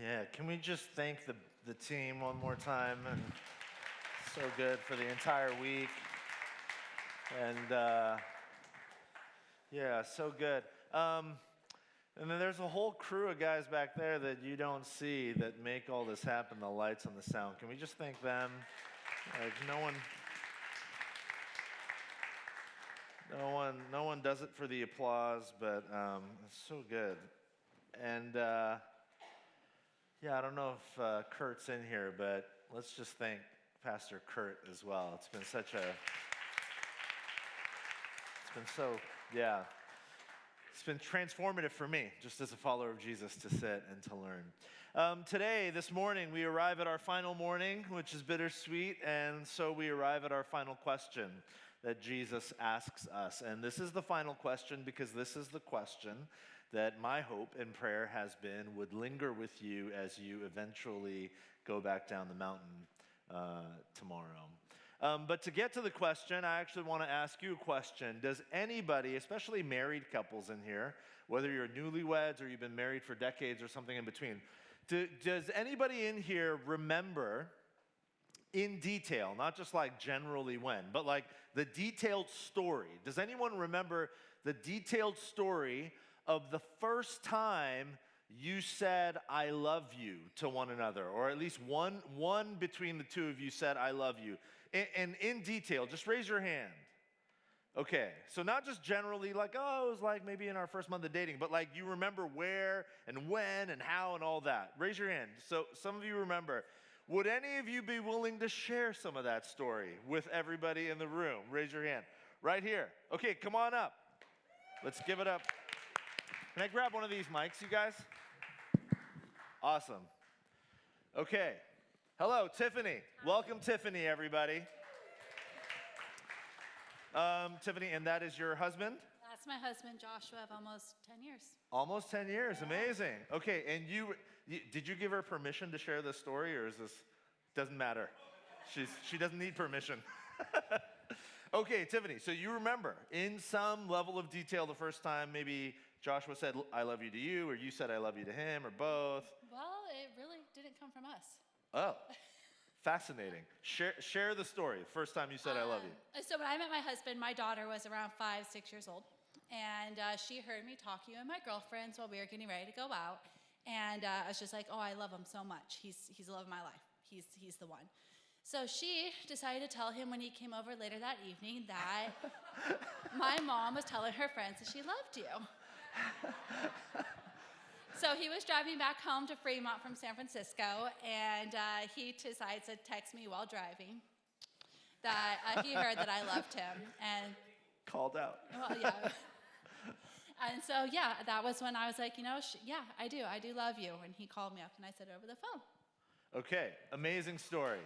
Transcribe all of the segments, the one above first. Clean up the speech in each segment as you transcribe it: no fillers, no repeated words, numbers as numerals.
Yeah, can we just thank the team one more time? And so good for the entire week. And yeah, so good. And then there's a whole crew of guys back there that you don't see that make all this happen, the lights and the sound. Can we just thank them? Like no one does it for the applause, but it's so good. And yeah, I don't know if Kurt's in here, but let's just thank Pastor Kurt as well. It's been it's been transformative for me, just as a follower of Jesus, to sit and to learn. This morning, we arrive at our final morning, which is bittersweet, and so we arrive at our final question that Jesus asks us. And this is the final question because this is the question that my hope and prayer has been would linger with you as you eventually go back down the mountain tomorrow. But to get to the question, I actually want to ask you a question. Does anybody, especially married couples in here, whether you're newlyweds or you've been married for decades or something in between, does anybody in here remember in detail, not just like generally when, but like the detailed story? Does anyone remember the detailed story of the first time you said, "I love you" to one another, or at least one between the two of you said, "I love you"? And in detail, just raise your hand. Okay, so not just generally like, oh, it was like maybe in our first month of dating, but like you remember where and when and how and all that. Raise your hand. So some of you remember. Would any of you be willing to share some of that story with everybody in the room? Raise your hand. Right here. Okay, come on up. Let's give it up. Can I grab one of these mics, you guys? Awesome. Okay. Hello, Tiffany. Welcome, Tiffany, everybody. Tiffany, and that is your husband? That's my husband, Joshua, of almost 10 years. Almost 10 years. Amazing. Okay, and did you give her permission to share this story, or doesn't matter? She doesn't need permission. Okay, Tiffany, so you remember in some level of detail the first time maybe Joshua said, "I love you" to you, or you said, "I love you" to him, or both? Well, it really didn't come from us. Oh, fascinating. Share the story, the first time you said, "I love you." So when I met my husband, my daughter was around 5, 6 years old. And she heard me talking with my girlfriends while we were getting ready to go out. And I was just like, oh, I love him so much. He's the love of my life. He's the one. So she decided to tell him when he came over later that evening that my mom was telling her friends that she loved you. So he was driving back home to Fremont from San Francisco, and he decides to text me while driving that he heard that I loved him. And called out. Well, yeah. And so, yeah, that was when I was like, yeah, I do love you. And he called me up, and I said it over the phone. Okay, amazing story.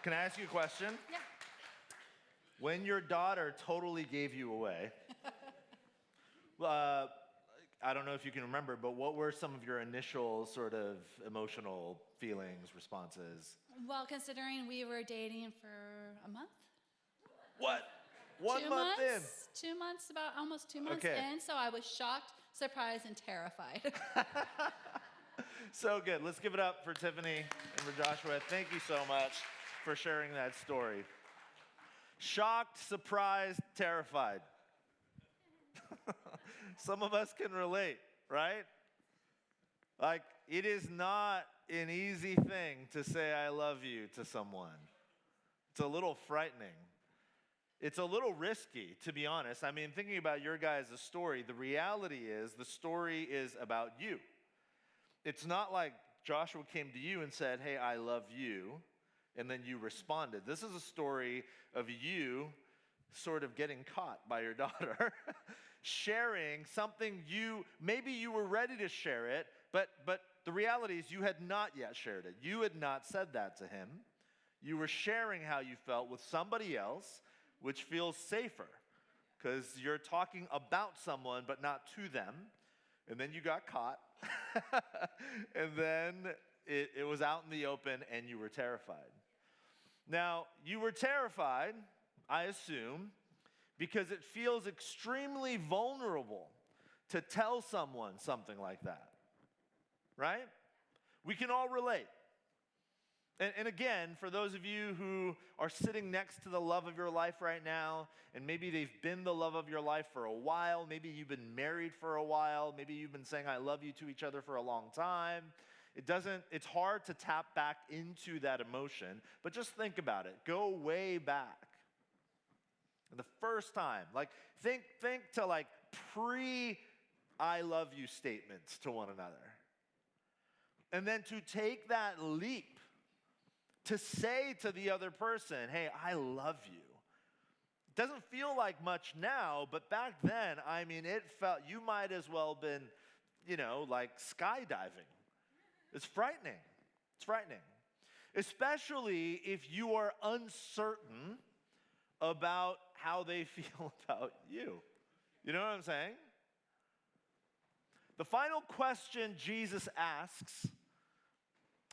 Can I ask you a question? Yeah. When your daughter totally gave you away, I don't know if you can remember, but what were some of your initial sort of emotional feelings, responses? Well, considering we were dating for a month. What? 1 month in? 2 months, almost 2 months in. So I was shocked, surprised, and terrified. So good. Let's give it up for Tiffany and for Joshua. Thank you so much for sharing that story. Shocked, surprised, terrified. Some of us can relate, right? Like, it is not an easy thing to say "I love you" to someone. It's a little frightening. It's a little risky, to be honest. I mean, thinking about your guys' story, the reality is the story is about you. It's not like Joshua came to you and said, "Hey, I love you," and then you responded. This is a story of you sort of getting caught by your daughter, sharing something maybe you were ready to share it, but the reality is you had not yet shared it. You had not said that to him. You were sharing how you felt with somebody else, which feels safer because you're talking about someone but not to them. And then you got caught. And then it was out in the open and you were terrified. Now, you were terrified, I assume, because it feels extremely vulnerable to tell someone something like that, right? We can all relate. And again, for those of you who are sitting next to the love of your life right now, and maybe they've been the love of your life for a while, maybe you've been married for a while, maybe you've been saying I love you to each other for a long time. It's hard to tap back into that emotion, but just think about it. Go way back. The first time, think to pre-I love you statements to one another. And then to take that leap to say to the other person, hey, I love you. It doesn't feel like much now, but back then, it felt, you might as well been, like skydiving. It's frightening. It's frightening. Especially if you are uncertain about how they feel about you. You know what I'm saying? The final question Jesus asks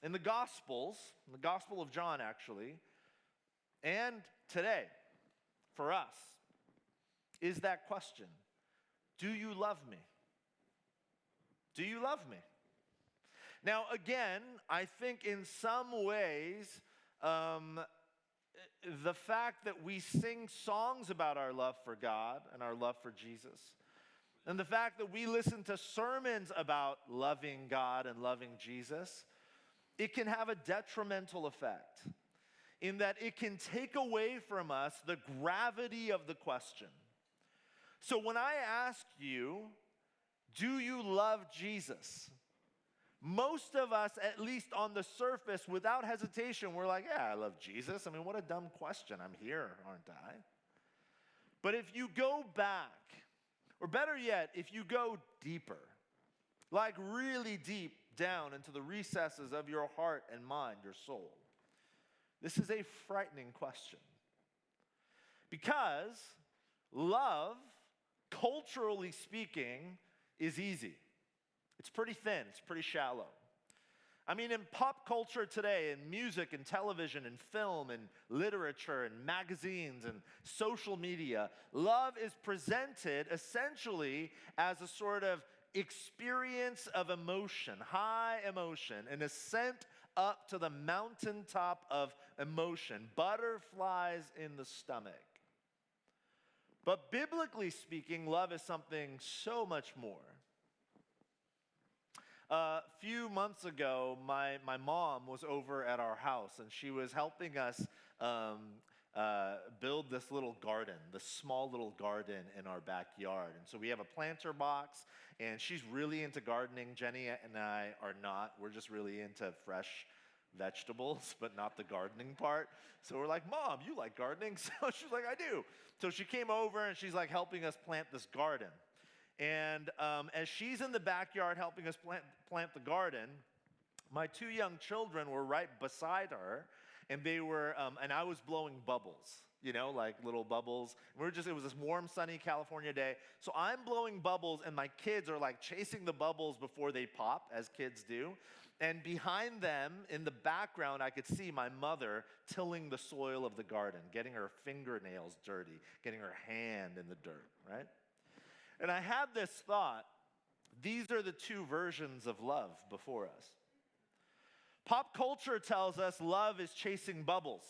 in the Gospels, in the Gospel of John actually, and today for us, is that question: do you love me? Do you love me? Now again, I think in some ways, the fact that we sing songs about our love for God and our love for Jesus, and the fact that we listen to sermons about loving God and loving Jesus, it can have a detrimental effect in that it can take away from us the gravity of the question. So when I ask you, do you love Jesus? Most of us, at least on the surface, without hesitation, we're like, yeah, I love Jesus. What a dumb question. I'm here, aren't I? But if you go back, or better yet, if you go deeper, like really deep down into the recesses of your heart and mind, your soul, this is a frightening question. Because love, culturally speaking, is easy. It's pretty thin, it's pretty shallow. In pop culture today, in music and television and film and literature and magazines and social media, love is presented essentially as a sort of experience of emotion, high emotion, an ascent up to the mountaintop of emotion, butterflies in the stomach. But biblically speaking, love is something so much more. A few months ago, my mom was over at our house, and she was helping us build this little garden, this small little garden in our backyard. And so we have a planter box, and she's really into gardening. Jenny and I are not. We're just really into fresh vegetables, but not the gardening part. So we're like, Mom, you like gardening? So she's like, I do. So she came over, and she's like helping us plant this garden. And as she's in the backyard helping us plant the garden, my two young children were right beside her, and they were, and I was blowing bubbles, like little bubbles. It was this warm, sunny California day. So I'm blowing bubbles, and my kids are like chasing the bubbles before they pop, as kids do. And behind them, in the background, I could see my mother tilling the soil of the garden, getting her fingernails dirty, getting her hand in the dirt, right? And I had this thought: these are the two versions of love before us. Pop culture tells us love is chasing bubbles.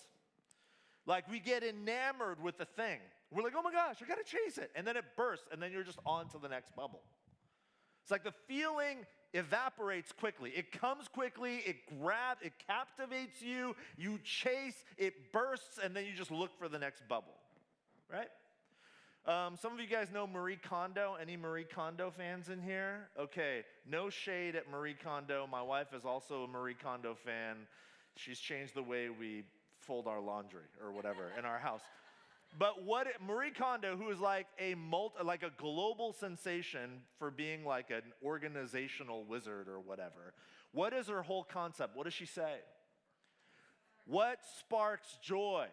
Like we get enamored with the thing. We're like, oh my gosh, I gotta chase it. And then it bursts, and then you're just on to the next bubble. It's like the feeling evaporates quickly. It comes quickly, it captivates you, you chase, it bursts, and then you just look for the next bubble, right? Some of you guys know Marie Kondo. Any Marie Kondo fans in here? Okay, no shade at Marie Kondo. My wife is also a Marie Kondo fan. She's changed the way we fold our laundry or whatever in our house. But Marie Kondo, who is like a global sensation for being like an organizational wizard or whatever, what is her whole concept? What does she say? What sparks joy?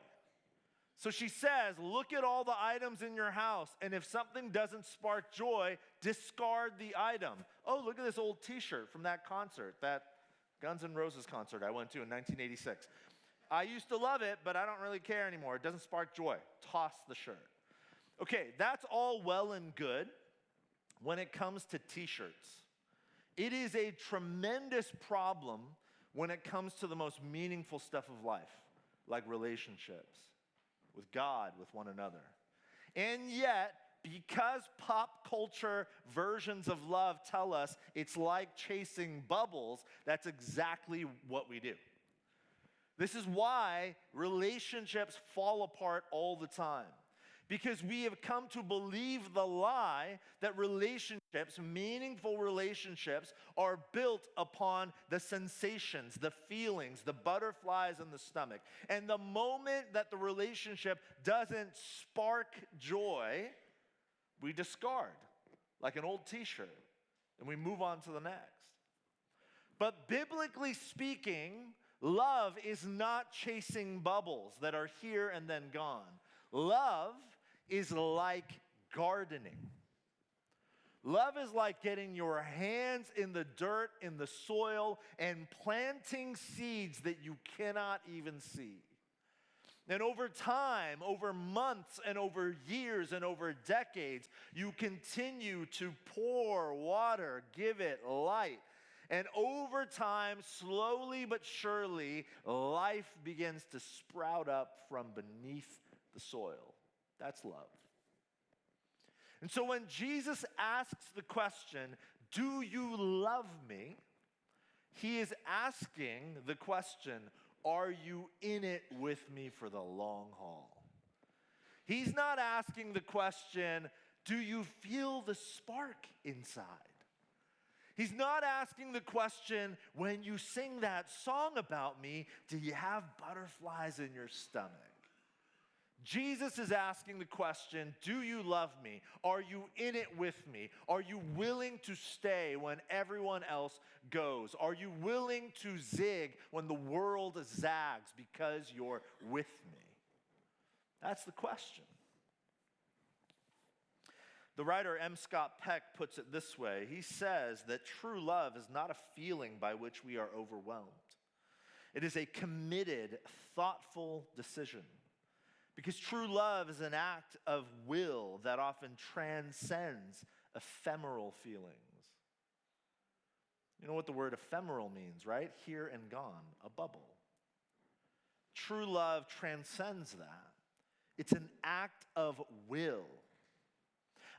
So she says, look at all the items in your house, and if something doesn't spark joy, discard the item. Oh, look at this old t-shirt from that concert, that Guns N' Roses concert I went to in 1986. I used to love it, but I don't really care anymore. It doesn't spark joy. Toss the shirt. Okay, that's all well and good when it comes to t-shirts It is a tremendous problem when it comes to the most meaningful stuff of life, like relationships with God, with one another. And yet, because pop culture versions of love tell us it's like chasing bubbles, that's exactly what we do. This is why relationships fall apart all the time. Because we have come to believe the lie that relationships, meaningful relationships, are built upon the sensations, the feelings, the butterflies in the stomach. And the moment that the relationship doesn't spark joy, we discard, like an old t-shirt, and we move on to the next. But biblically speaking, love is not chasing bubbles that are here and then gone. Love is like gardening. Love is like getting your hands in the dirt, in the soil, and planting seeds that you cannot even see. And over time, over months and over years and over decades, you continue to pour water, give it light. And over time, slowly but surely, life begins to sprout up from beneath the soil. That's love. And so when Jesus asks the question, "Do you love me?" he is asking the question, "Are you in it with me for the long haul?" He's not asking the question, "Do you feel the spark inside?" He's not asking the question, "When you sing that song about me, do you have butterflies in your stomach?" Jesus is asking the question, "Do you love me? Are you in it with me? Are you willing to stay when everyone else goes? Are you willing to zig when the world zags because you're with me?" That's the question. The writer M. Scott Peck puts it this way. He says that true love is not a feeling by which we are overwhelmed. It is a committed, thoughtful decision. Because true love is an act of will that often transcends ephemeral feelings. You know what the word ephemeral means, right? Here and gone, a bubble. True love transcends that. It's an act of will.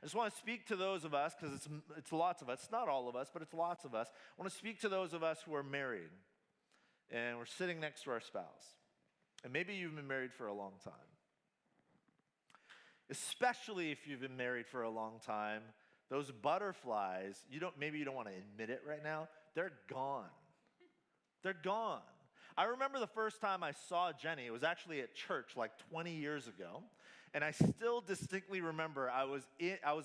I just want to speak to those of us, because it's lots of us. It's not all of us, but it's lots of us. I want to speak to those of us who are married, and we're sitting next to our spouse. And maybe you've been married for a long time. Especially if you've been married for a long time, those butterflies, maybe you don't want to admit it right now, they're gone. They're gone. I remember the first time I saw Jenny, it was actually at church like 20 years ago. And I still distinctly remember I was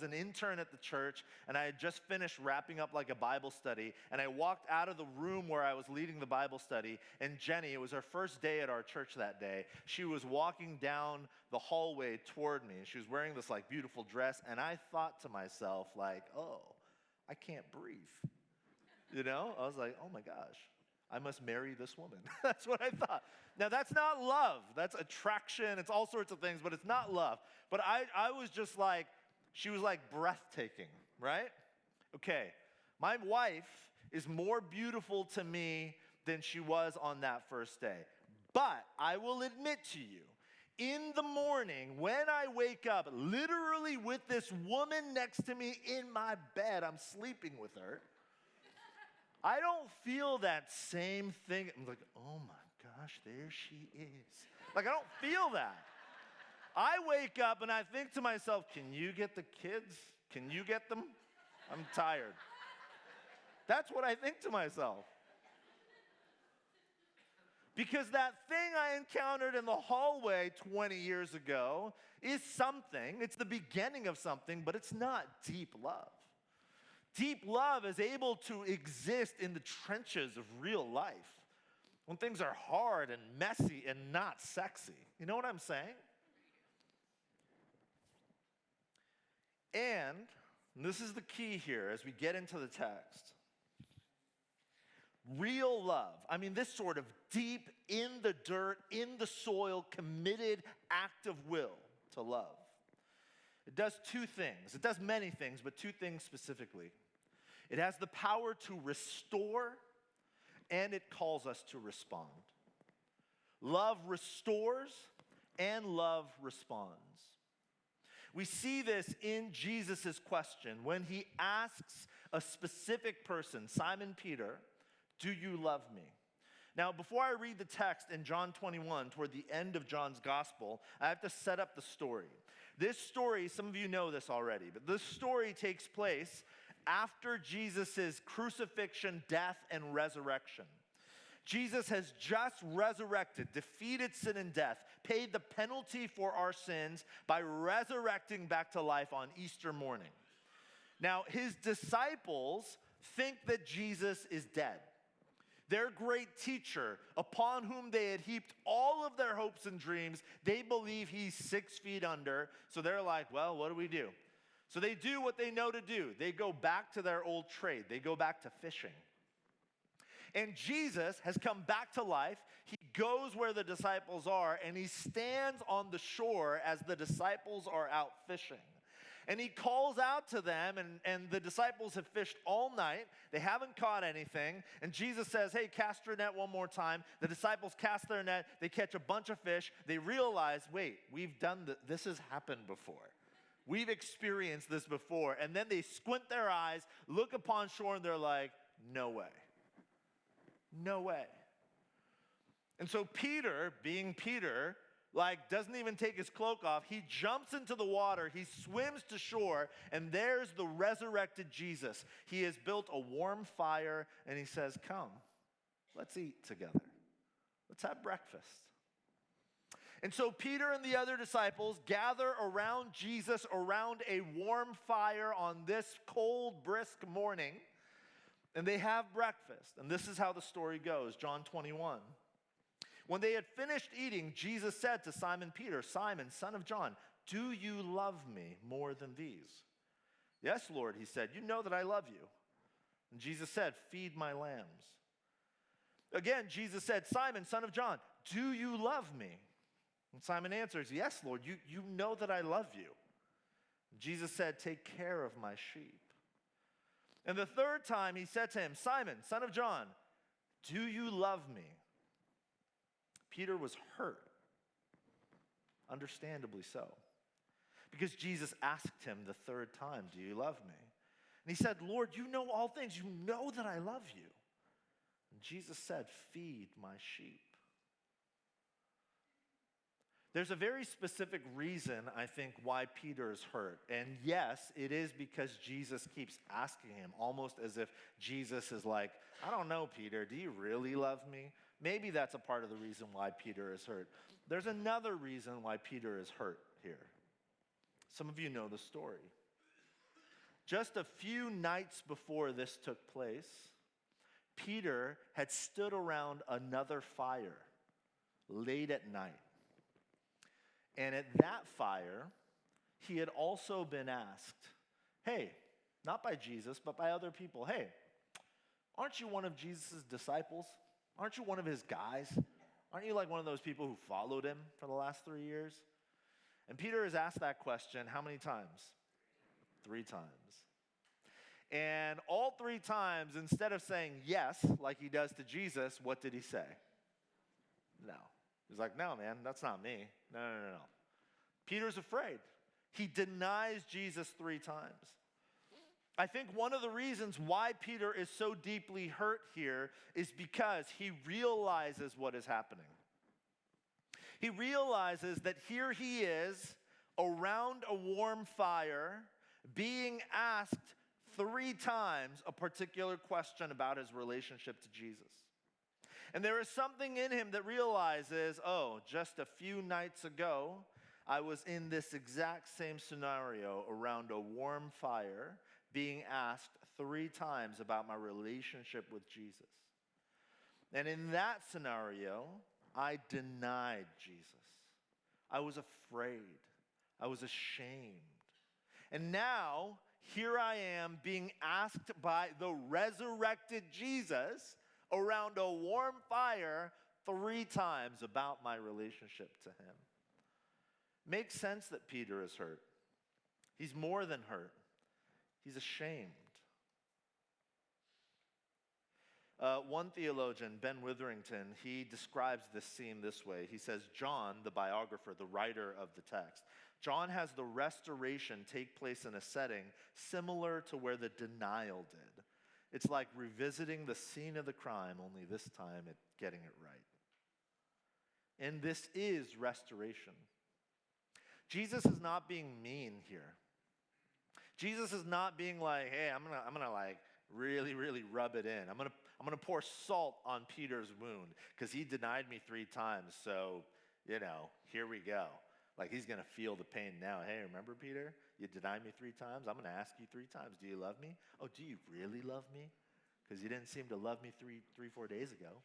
an intern at the church, and I had just finished wrapping up like a Bible study, and I walked out of the room where I was leading the Bible study, and Jenny, it was her first day at our church that day, she was walking down the hallway toward me. She was wearing this like beautiful dress, and I thought to myself like, "Oh, I can't breathe." You know? I was like, "Oh my gosh, I must marry this woman." That's what I thought. Now, that's not love. That's attraction. It's all sorts of things, but it's not love. But I was just like, she was like breathtaking, right? Okay, my wife is more beautiful to me than she was on that first day. But I will admit to you, in the morning, when I wake up, literally with this woman next to me in my bed, I'm sleeping with her, I don't feel that same thing. I'm like, "Oh my gosh, there she is." Like, I don't feel that. I wake up and I think to myself, "Can you get the kids? Can you get them? I'm tired." That's what I think to myself. Because that thing I encountered in the hallway 20 years ago is something. It's the beginning of something, but it's not deep love. Deep love is able to exist in the trenches of real life when things are hard and messy and not sexy. You know what I'm saying? And this is the key here as we get into the text. Real love, I mean this sort of deep, in the dirt, in the soil, committed act of will to love. It does two things. It does many things, but two things specifically. It has the power to restore, and it calls us to respond. Love restores, and love responds. We see this in Jesus' question when he asks a specific person, Simon Peter, "Do you love me?" Now, before I read the text in John 21, toward the end of John's gospel, I have to set up the story. This story, some of you know this already, but this story takes place after Jesus' crucifixion, death, and resurrection. Jesus has just resurrected, defeated sin and death, paid the penalty for our sins by resurrecting back to life on Easter morning. Now, his disciples think that Jesus is dead. Their great teacher, upon whom they had heaped all of their hopes and dreams, they believe he's 6 feet under. So they're like, well, what do we do? So they do what they know to do. They go back to their old trade. They go back to fishing. And Jesus has come back to life. He goes where the disciples are, and he stands on the shore as the disciples are out fishing. And he calls out to them, and the disciples have fished all night. They haven't caught anything. And Jesus says, hey, cast your net one more time. The disciples cast their net. They catch a bunch of fish. They realize, wait, we've done this has happened before. We've experienced this before. And then they squint their eyes, look upon shore, and they're like, no way. No way. And so Peter, being Peter, doesn't even take his cloak off. He jumps into the water. He swims to shore, and there's the resurrected Jesus. He has built a warm fire, and he says, come, let's eat together. Let's have breakfast. And so Peter and the other disciples gather around Jesus around a warm fire on this cold, brisk morning. And they have breakfast. And this is how the story goes, John 21. When they had finished eating, Jesus said to Simon Peter, Simon, son of John, do you love me more than these? Yes, Lord, he said, you know that I love you. And Jesus said, feed my lambs. Again, Jesus said, Simon, son of John, do you love me? And Simon answers, yes, Lord, you know that I love you. And Jesus said, take care of my sheep. And the third time he said to him, Simon, son of John, do you love me? Peter was hurt, understandably so, because Jesus asked him the third time, do you love me? And he said, Lord, you know all things. You know that I love you. And Jesus said, feed my sheep. There's a very specific reason, I think, why Peter is hurt. And yes, it is because Jesus keeps asking him, almost as if Jesus is like, I don't know, Peter, do you really love me? Maybe that's a part of the reason why Peter is hurt. There's another reason why Peter is hurt here. Some of you know the story. Just a few nights before this took place, Peter had stood around another fire late at night. And at that fire, he had also been asked, hey, not by Jesus, but by other people, hey, aren't you one of Jesus' disciples? Aren't you one of his guys? Aren't you like one of those people who followed him for the last 3 years? And Peter has asked that question how many times? 3 times. And all 3 times, instead of saying yes, like he does to Jesus, what did he say? No. He's like, no, man, that's not me. No. Peter's afraid. He denies Jesus 3 times. I think one of the reasons why Peter is so deeply hurt here is because he realizes what is happening. He realizes that here he is around a warm fire being asked 3 times a particular question about his relationship to Jesus. And there is something in him that realizes, oh, just a few nights ago, I was in this exact same scenario around a warm fire being asked 3 times about my relationship with Jesus. And in that scenario, I denied Jesus. I was afraid. I was ashamed. And now, here I am being asked by the resurrected Jesus around a warm fire 3 times about my relationship to him. Makes sense that Peter is hurt. He's more than hurt. He's ashamed. One theologian, Ben Witherington, he describes this scene this way. He says, John, the biographer, the writer of the text, John has the restoration take place in a setting similar to where the denial did. It's like revisiting the scene of the crime, only this time it's getting it right. And this is restoration. Jesus is not being mean here. Jesus is not being like, hey, I'm gonna like really, really rub it in. I'm gonna pour salt on Peter's wound because he denied me 3 times. So, here we go. Like he's gonna feel the pain now. Hey, remember Peter? You denied me 3 times. I'm gonna ask you 3 times. Do you love me? Oh, do you really love me? Because you didn't seem to love me 4 days ago.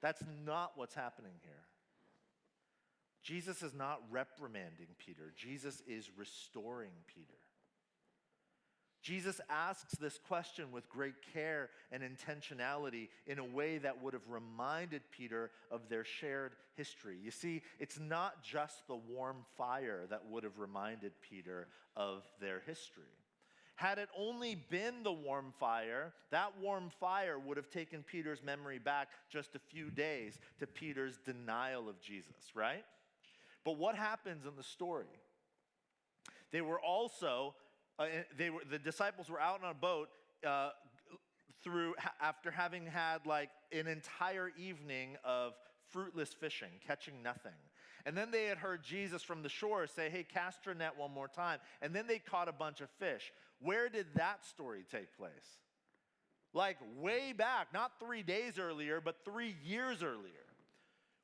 That's not what's happening here. Jesus is not reprimanding Peter. Jesus is restoring Peter. Jesus asks this question with great care and intentionality in a way that would have reminded Peter of their shared history. You see, it's not just the warm fire that would have reminded Peter of their history. Had it only been the warm fire, that warm fire would have taken Peter's memory back just a few days to Peter's denial of Jesus, right? But what happens in the story? They were also the disciples were out on a boat after having had like an entire evening of fruitless fishing, catching nothing. And then they had heard Jesus from the shore say, hey, cast your net one more time. And then they caught a bunch of fish. Where did that story take place? Like way back, not 3 days earlier, but 3 years earlier,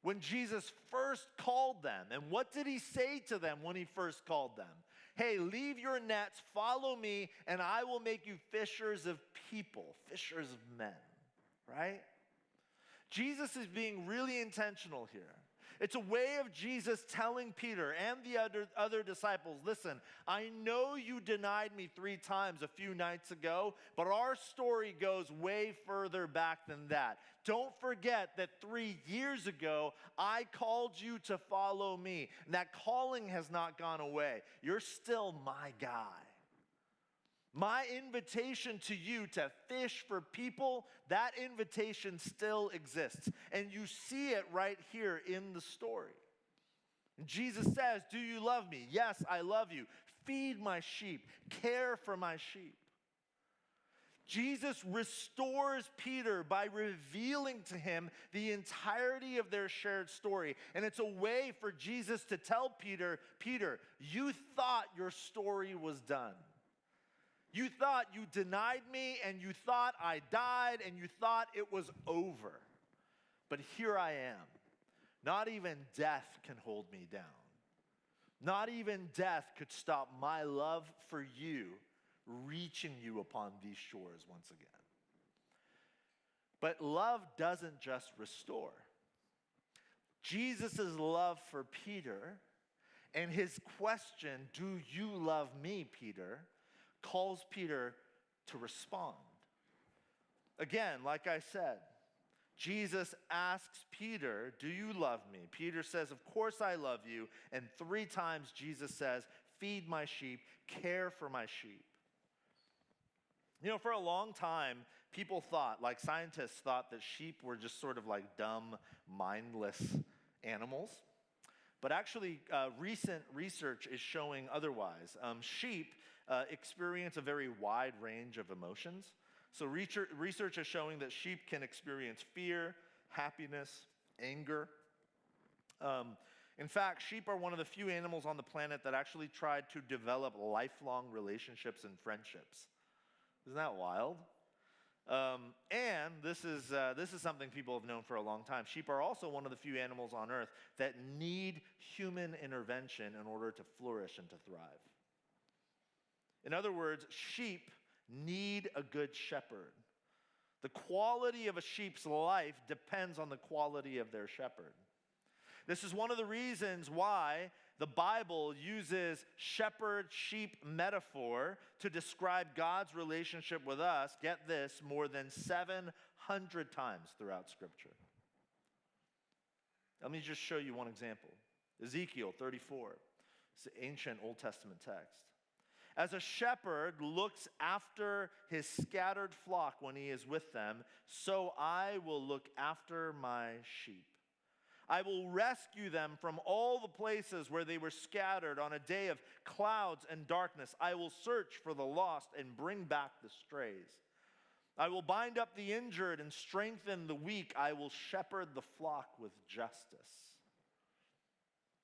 when Jesus first called them. And what did he say to them when he first called them? Hey, leave your nets, follow me, and I will make you fishers of people, fishers of men, right? Jesus is being really intentional here. It's a way of Jesus telling Peter and the other disciples, listen, I know you denied me 3 times a few nights ago, but our story goes way further back than that. Don't forget that 3 years ago, I called you to follow me. And that calling has not gone away. You're still my guy. My invitation to you to fish for people, that invitation still exists. And you see it right here in the story. And Jesus says, do you love me? Yes, I love you. Feed my sheep. Care for my sheep. Jesus restores Peter by revealing to him the entirety of their shared story. And it's a way for Jesus to tell Peter, Peter, you thought your story was done. You thought you denied me, and you thought I died, and you thought it was over. But here I am. Not even death can hold me down. Not even death could stop my love for you reaching you upon these shores once again. But love doesn't just restore. Jesus' love for Peter and his question, do you love me, Peter, calls Peter to respond. Again, like I said, Jesus asks Peter, do you love me? Peter says, of course I love you. And 3 times Jesus says, feed my sheep, care for my sheep. For a long time, people thought, like scientists thought, that sheep were just sort of like dumb, mindless animals. But actually, recent research is showing otherwise. Sheep experience a very wide range of emotions. So research is showing that sheep can experience fear, happiness, anger. In fact, sheep are one of the few animals on the planet that actually tried to develop lifelong relationships and friendships. Isn't that wild? And this is something people have known for a long time. Sheep are also one of the few animals on earth that need human intervention in order to flourish and to thrive. In other words, sheep need a good shepherd. The quality of a sheep's life depends on the quality of their shepherd. This is one of the reasons why the Bible uses shepherd-sheep metaphor to describe God's relationship with us, get this, more than 700 times throughout Scripture. Let me just show you one example. Ezekiel 34. It's an ancient Old Testament text. As a shepherd looks after his scattered flock when he is with them, so I will look after my sheep. I will rescue them from all the places where they were scattered on a day of clouds and darkness. I will search for the lost and bring back the strays. I will bind up the injured and strengthen the weak. I will shepherd the flock with justice.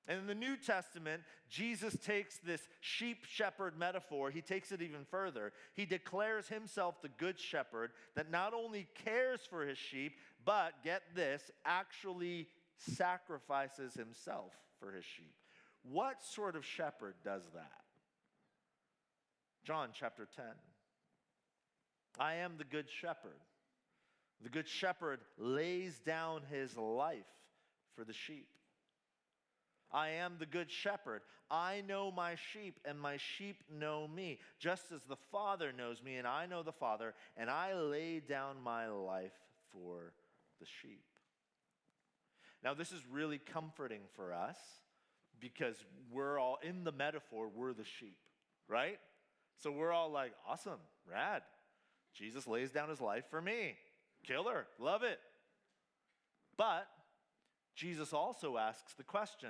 And in the New Testament, Jesus takes this sheep shepherd metaphor, he takes it even further. He declares himself the good shepherd that not only cares for his sheep, but, get this, actually sacrifices himself for his sheep. What sort of shepherd does that? John chapter 10. I am the good shepherd. The good shepherd lays down his life for the sheep. I am the good shepherd. I know my sheep, and my sheep know me, just as the Father knows me, and I know the Father, and I lay down my life for the sheep. Now, this is really comforting for us because we're all, in the metaphor, we're the sheep, right? So we're all like, awesome, rad. Jesus lays down his life for me. Killer, love it. But Jesus also asks the question,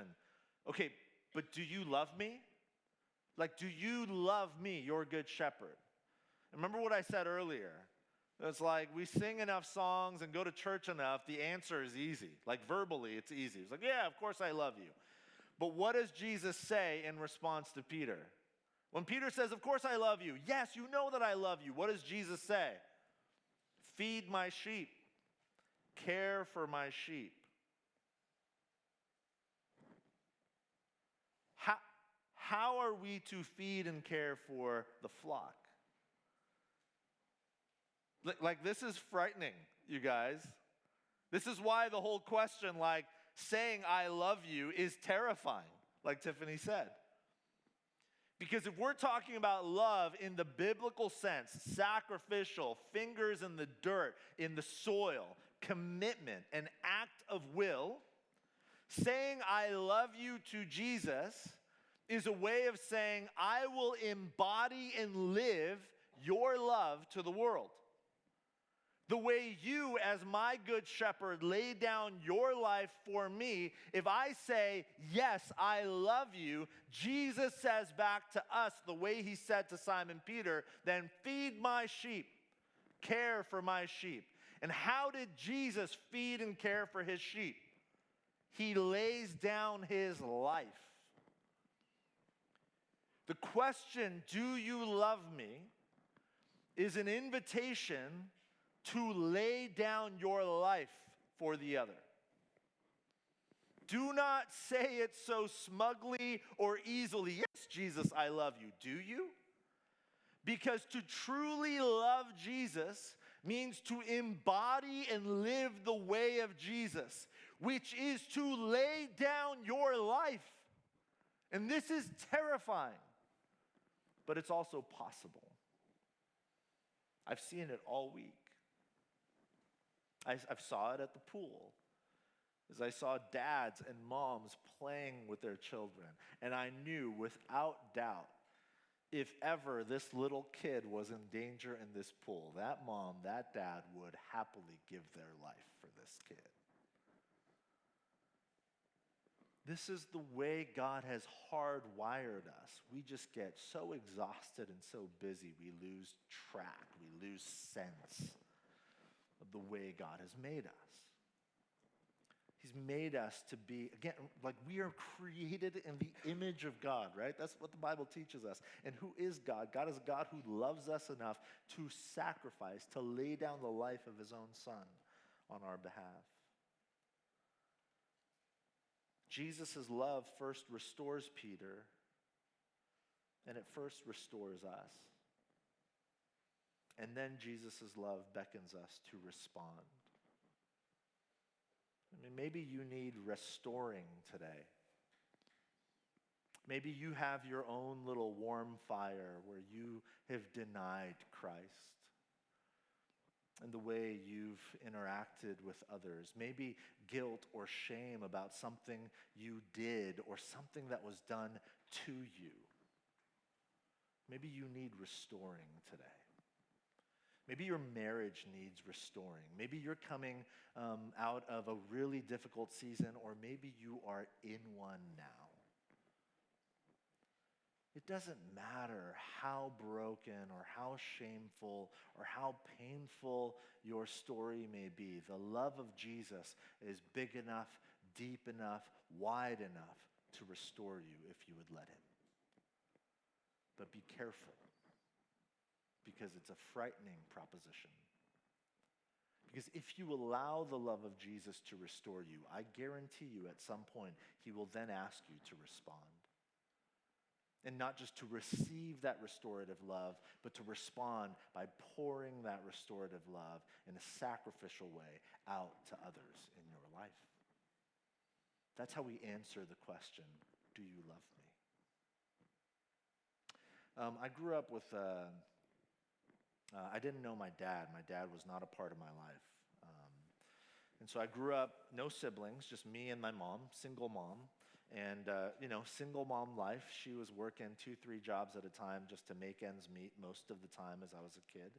okay, but do you love me? Like, do you love me, your good shepherd? Remember what I said earlier? It's like we sing enough songs and go to church enough, the answer is easy. Like verbally, it's easy. It's like, yeah, of course I love you. But what does Jesus say in response to Peter? When Peter says, of course I love you. Yes, you know that I love you. What does Jesus say? Feed my sheep. Care for my sheep. How are we to feed and care for the flock? Like, this is frightening, you guys. This is why the whole question, like, saying I love you is terrifying, like Tiffany said. Because if we're talking about love in the biblical sense, sacrificial, fingers in the dirt, in the soil, commitment, an act of will, saying I love you to Jesus is a way of saying I will embody and live your love to the world. The way you, as my good shepherd, lay down your life for me, if I say, yes, I love you, Jesus says back to us the way he said to Simon Peter, then feed my sheep, care for my sheep. And how did Jesus feed and care for his sheep? He lays down his life. The question, do you love me, is an invitation to lay down your life for the other. Do not say it so smugly or easily. Yes, Jesus, I love you. Do you? Because to truly love Jesus means to embody and live the way of Jesus, which is to lay down your life. And this is terrifying, but it's also possible. I've seen it all week. I saw it at the pool as I saw dads and moms playing with their children. And I knew without doubt, if ever this little kid was in danger in this pool, that mom, that dad would happily give their life for this kid. This is the way God has hardwired us. We just get so exhausted and so busy, we lose track, we lose sense of the way God has made us. He's made us to be, again, like we are created in the image of God, right? That's what the Bible teaches us. And who is God? God is a God who loves us enough to sacrifice, to lay down the life of his own son on our behalf. Jesus' love first restores Peter, and it first restores us. And then Jesus' love beckons us to respond. I mean, maybe you need restoring today. Maybe you have your own little warm fire where you have denied Christ and the way you've interacted with others. Maybe guilt or shame about something you did or something that was done to you. Maybe you need restoring today. Maybe your marriage needs restoring. Maybe you're coming out of a really difficult season, or maybe you are in one now. It doesn't matter how broken or how shameful or how painful your story may be. The love of Jesus is big enough, deep enough, wide enough to restore you if you would let him. But be careful, because it's a frightening proposition. Because if you allow the love of Jesus to restore you, I guarantee you at some point he will then ask you to respond. And not just to receive that restorative love, but to respond by pouring that restorative love in a sacrificial way out to others in your life. That's how we answer the question, do you love me? I grew up with, I didn't know my dad. My dad was not a part of my life. And so I grew up, no siblings, just me and my mom, single mom. And, single mom life, she was working 2-3 jobs at a time just to make ends meet most of the time as I was a kid.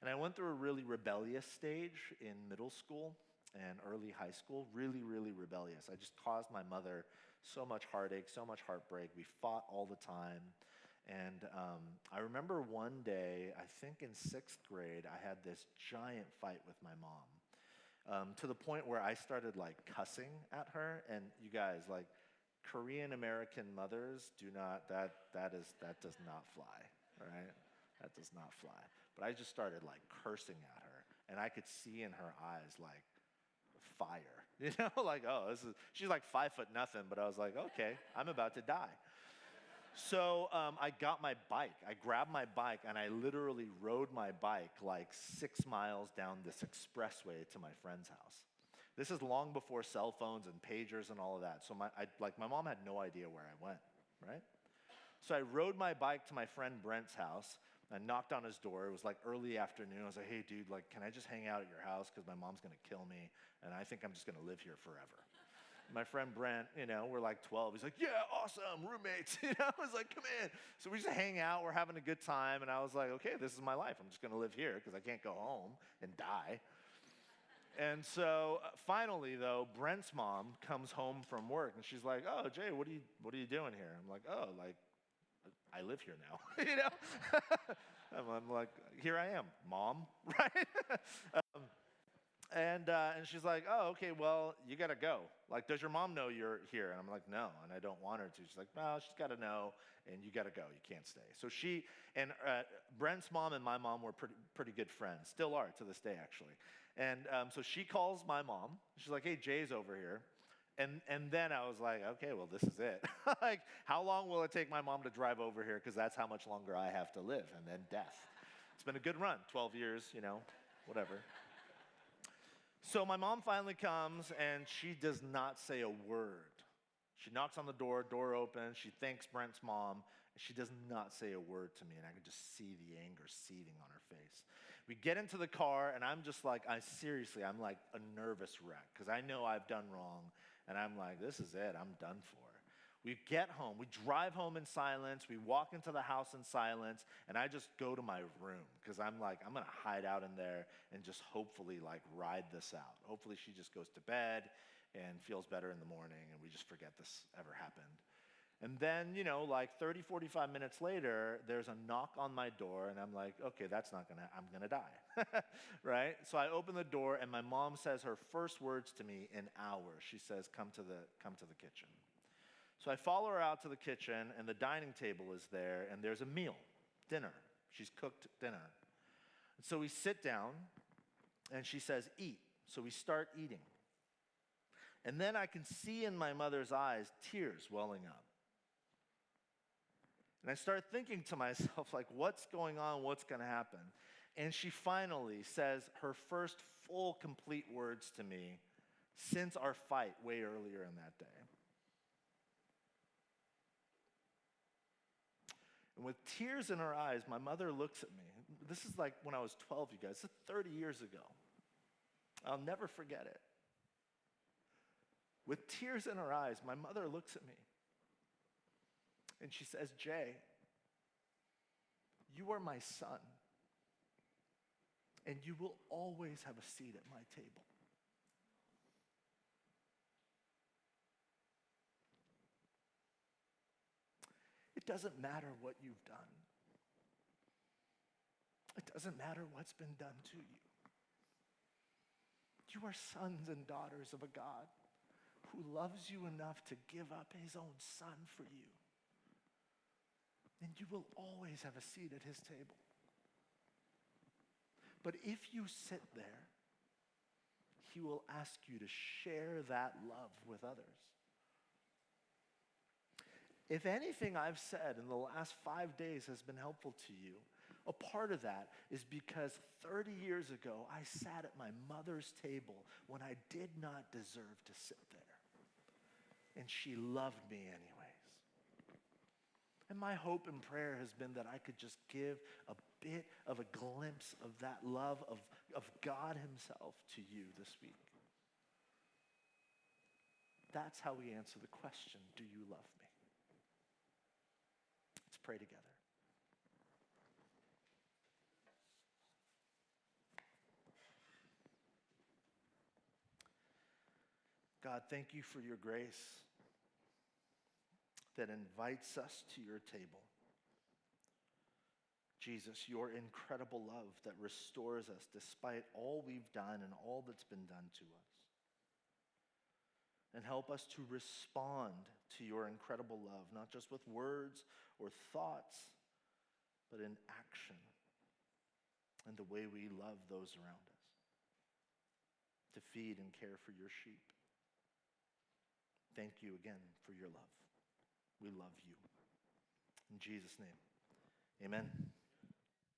And I went through a really rebellious stage in middle school and early high school, really, really rebellious. I just caused my mother so much heartache, so much heartbreak. We fought all the time. And I remember one day, I think in 6th grade, I had this giant fight with my mom to the point where I started cussing at her. And you guys, Korean American mothers do not, that does not fly, right? That does not fly. But I just started cursing at her, and I could see in her eyes fire, oh, she's 5'0", but I was like, okay, I'm about to die. So I got my bike. I grabbed my bike, and I literally rode my bike 6 miles down this expressway to my friend's house. This is long before cell phones and pagers and all of that. So my mom had no idea where I went, right? So I rode my bike to my friend Brent's house. I knocked on his door. It was early afternoon. I was like, hey, dude, can I just hang out at your house? Because my mom's going to kill me, and I think I'm just going to live here forever. My friend Brent, we're 12. He's like, yeah, awesome, roommates. I was like, come in. So we just hang out. We're having a good time. And I was like, okay, this is my life. I'm just going to live here because I can't go home and die. And so finally, though, Brent's mom comes home from work, and she's like, oh, Jay, what are you doing here? I'm like, oh, I live here now, I'm like, here I am, Mom, right? And she's like, oh, okay, well, you got to go. Does your mom know you're here? And I'm like, no, and I don't want her to. She's like, well, she's got to know, and you got to go. You can't stay. So she and Brent's mom and my mom were pretty good friends, still are to this day, actually. And so she calls my mom. She's like, hey, Jay's over here. And then I was like, okay, well, this is it. How long will it take my mom to drive over here? Because that's how much longer I have to live, and then death. It's been a good run, 12 years, whatever. So my mom finally comes, and she does not say a word. She knocks on the door opens, she thanks Brent's mom, and she does not say a word to me, and I can just see the anger seething on her face. We get into the car, and I'm just I'm a nervous wreck, because I know I've done wrong, and I'm like, this is it, I'm done for. We get home, we drive home in silence, we walk into the house in silence, and I just go to my room, because I'm going to hide out in there and just hopefully ride this out. Hopefully she just goes to bed and feels better in the morning, and we just forget this ever happened. And then, 30, 45 minutes later, there's a knock on my door, and I'm like, okay, I'm gonna die, right? So I open the door, and my mom says her first words to me in hours. She says, come to the kitchen. So I follow her out to the kitchen, and the dining table is there, and there's a meal, dinner. She's cooked dinner. And so we sit down, and she says, eat. So we start eating. And then I can see in my mother's eyes tears welling up. And I start thinking to myself, what's going on? What's going to happen? And she finally says her first full, complete words to me since our fight way earlier in that day. And with tears in her eyes, my mother looks at me. This is when I was 12, you guys. This is 30 years ago. I'll never forget it. With tears in her eyes, my mother looks at me. And she says, Jay, You are my son, and you will always have a seat at my table. It doesn't matter what you've done. It doesn't matter what's been done to you. You are sons and daughters of a God who loves you enough to give up his own son for you. And you will always have a seat at his table. But if you sit there, he will ask you to share that love with others. If anything I've said in the last 5 days has been helpful to you, a part of that is because 30 years ago, I sat at my mother's table when I did not deserve to sit there. And she loved me anyways. And my hope and prayer has been that I could just give a bit of a glimpse of that love of God himself to you this week. That's how we answer the question, do you love me? Let's pray together. God, thank you for your grace that invites us to your table. Jesus, your incredible love that restores us despite all we've done and all that's been done to us. And help us to respond to your incredible love, not just with words or thoughts, but in action and the way we love those around us, to feed and care for your sheep. Thank you again for your love. We love you. In Jesus' name, amen.